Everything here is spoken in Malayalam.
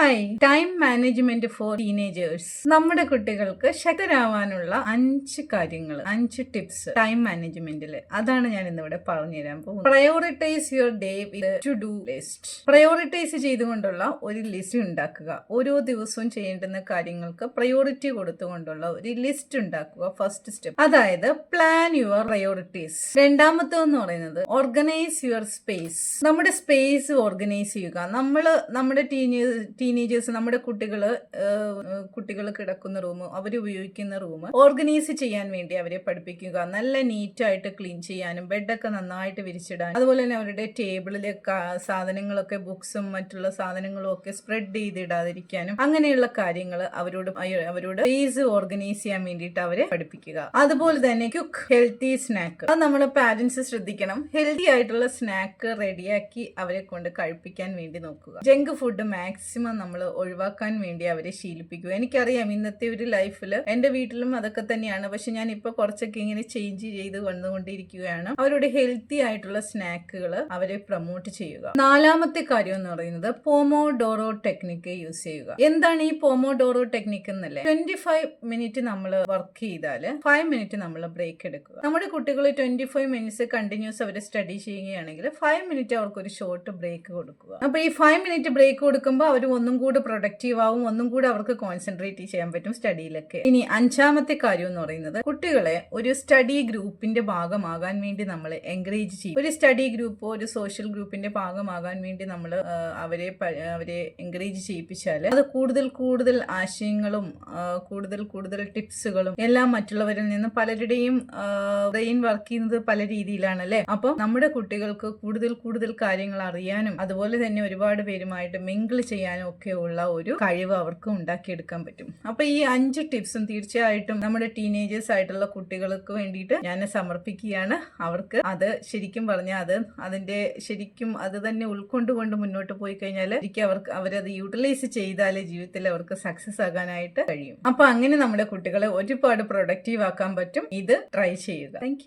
Hi, time management for teenagers. നമ്മുടെ കുട്ടികൾക്ക് ശക്തരാവാനുള്ള 5 കാര്യങ്ങൾ, 5 ടിപ്സ് ടൈം മാനേജ്മെന്റിൽ. അതാണ് ഞാൻ ഇന്നിവിടെ പറഞ്ഞുതരാൻ പോകുന്നത്. Prioritise your day with to do list. Prioritise ചെയ്തുകൊണ്ടുള്ള ഒരു ലിസ്റ്റ് ഉണ്ടാക്കുക. ഓരോ ദിവസവും ചെയ്യേണ്ടുന്ന കാര്യങ്ങൾക്ക് പ്രയോറിറ്റി കൊടുത്തുകൊണ്ടുള്ള ഒരു ലിസ്റ്റ് ഉണ്ടാക്കുക. First step. അതായത് പ്ലാൻ യുവർ പ്രയോറിറ്റീസ്. രണ്ടാമത്തെന്ന് പറയുന്നത് ഓർഗനൈസ് യുവർ സ്പേസ്. നമ്മുടെ സ്പേസ് ഓർഗനൈസ് ചെയ്യുക. നമ്മുടെ ടീനേജേഴ്സ്, നമ്മുടെ കുട്ടികൾ കിടക്കുന്ന റൂം, അവർ ഉപയോഗിക്കുന്ന റൂം ഓർഗനൈസ് ചെയ്യാൻ വേണ്ടി അവരെ പഠിപ്പിക്കുക. നല്ല നീറ്റായിട്ട് ക്ലീൻ ചെയ്യാനും ബെഡൊക്കെ നന്നായിട്ട് വിരിച്ചിടാനും, അതുപോലെ തന്നെ അവരുടെ ടേബിളിലെ സാധനങ്ങളൊക്കെ, ബുക്സും മറ്റുള്ള സാധനങ്ങളും ഒക്കെ സ്പ്രെഡ് ചെയ്തിടാതിരിക്കാനും, അങ്ങനെയുള്ള കാര്യങ്ങൾ അവരോട് സ്പേസ് ഓർഗനൈസ് ചെയ്യാൻ വേണ്ടിയിട്ട് അവരെ പഠിപ്പിക്കുക. അതുപോലെ തന്നെ കുക്ക് ഹെൽത്തി സ്നാക്ക്. അത് നമ്മളെ പാരന്റ്സ് ശ്രദ്ധിക്കണം. ഹെൽത്തി ആയിട്ടുള്ള സ്നാക്ക് റെഡിയാക്കി അവരെ കൊണ്ട് കഴിപ്പിക്കാൻ വേണ്ടി നോക്കുക. ജങ്ക് ഫുഡ് മാക്സിമം നമ്മൾ ഒഴിവാക്കാൻ വേണ്ടി അവരെ ശീലിപ്പിക്കുക. എനിക്കറിയാം ഇന്നത്തെ ഒരു ലൈഫിൽ എൻ്റെ വീട്ടിലും അതൊക്കെ തന്നെയാണ്. പക്ഷെ ഞാൻ ഇപ്പൊ കുറച്ചൊക്കെ ഇങ്ങനെ ചേഞ്ച് ചെയ്ത് വന്നുകൊണ്ടിരിക്കുകയാണ്. അവരുടെ ഹെൽത്തി ആയിട്ടുള്ള സ്നാക്കുകൾ അവരെ പ്രൊമോട്ട് ചെയ്യുക. നാലാമത്തെ കാര്യം എന്ന് പറയുന്നത് പോമോഡോറോ ടെക്നിക്ക് യൂസ് ചെയ്യുക. എന്താണ് ഈ പോമോഡോറോ ടെക്നിക്ക് എന്നല്ലേ? 25 മിനിറ്റ് നമ്മൾ വർക്ക് ചെയ്താൽ 5 മിനിറ്റ് നമ്മൾ ബ്രേക്ക് എടുക്കുക. നമ്മുടെ കുട്ടികൾ 25 മിനിറ്റ്സ് കണ്ടിന്യൂസ് അവർ സ്റ്റഡി ചെയ്യുകയാണെങ്കിൽ 5 മിനിറ്റ് അവർക്ക് ഒരു ഷോർട്ട് ബ്രേക്ക് കൊടുക്കുക. അപ്പൊ ഈ 5 മിനിറ്റ് ബ്രേക്ക് കൊടുക്കുമ്പോൾ അവർ ഒന്നും കൂടി പ്രൊഡക്റ്റീവ് ആവും, ഒന്നും കൂടി അവർക്ക് കോൺസെൻട്രേറ്റ് ചെയ്യാൻ പറ്റും സ്റ്റഡിയിലൊക്കെ. ഇനി 5ാമത്തെ കാര്യം എന്ന് പറയുന്നത് കുട്ടികളെ ഒരു സ്റ്റഡി ഗ്രൂപ്പിന്റെ ഭാഗമാകാൻ വേണ്ടി നമ്മൾ എൻകറേജ് ചെയ്യും. ഒരു സ്റ്റഡി ഗ്രൂപ്പോ ഒരു സോഷ്യൽ ഗ്രൂപ്പിന്റെ ഭാഗമാകാൻ വേണ്ടി നമ്മൾ അവരെ എൻകറേജ് ചെയ്യിപ്പിച്ചാൽ അത് കൂടുതൽ ആശയങ്ങളും കൂടുതൽ ടിപ്സുകളും എല്ലാം മറ്റുള്ളവരിൽ നിന്ന് പലരുടെയും ബ്രെയിൻ വർക്ക് ചെയ്യുന്നത് പല രീതിയിലാണ് അല്ലെ. അപ്പൊ നമ്മുടെ കുട്ടികൾക്ക് കൂടുതൽ കാര്യങ്ങൾ അറിയാനും അതുപോലെ തന്നെ ഒരുപാട് പേരുമായിട്ട് മിങ്കിൾ ചെയ്യാനും ഒക്കെ ഉള്ള ഒരു കഴിവ് അവർക്ക് ഉണ്ടാക്കിയെടുക്കാൻ പറ്റും. അപ്പൊ ഈ 5 ടിപ്സും തീർച്ചയായിട്ടും നമ്മുടെ ടീനേജേഴ്സ് ആയിട്ടുള്ള കുട്ടികൾക്ക് വേണ്ടിയിട്ട് ഞാൻ സമർപ്പിക്കുകയാണ്. അവർക്ക് അത് ശരിക്കും പറഞ്ഞാൽ ശരിക്കും അത് തന്നെ ഉൾക്കൊണ്ടുകൊണ്ട് മുന്നോട്ട് പോയി കഴിഞ്ഞാൽ അവരത് യൂട്ടിലൈസ് ചെയ്താലേ ജീവിതത്തിൽ അവർക്ക് സക്സസ് ആകാനായിട്ട് കഴിയും. അപ്പൊ അങ്ങനെ നമ്മുടെ കുട്ടികളെ ഒരുപാട് പ്രൊഡക്റ്റീവ് ആക്കാൻ പറ്റും. ഇത് ട്രൈ ചെയ്യുക. താങ്ക്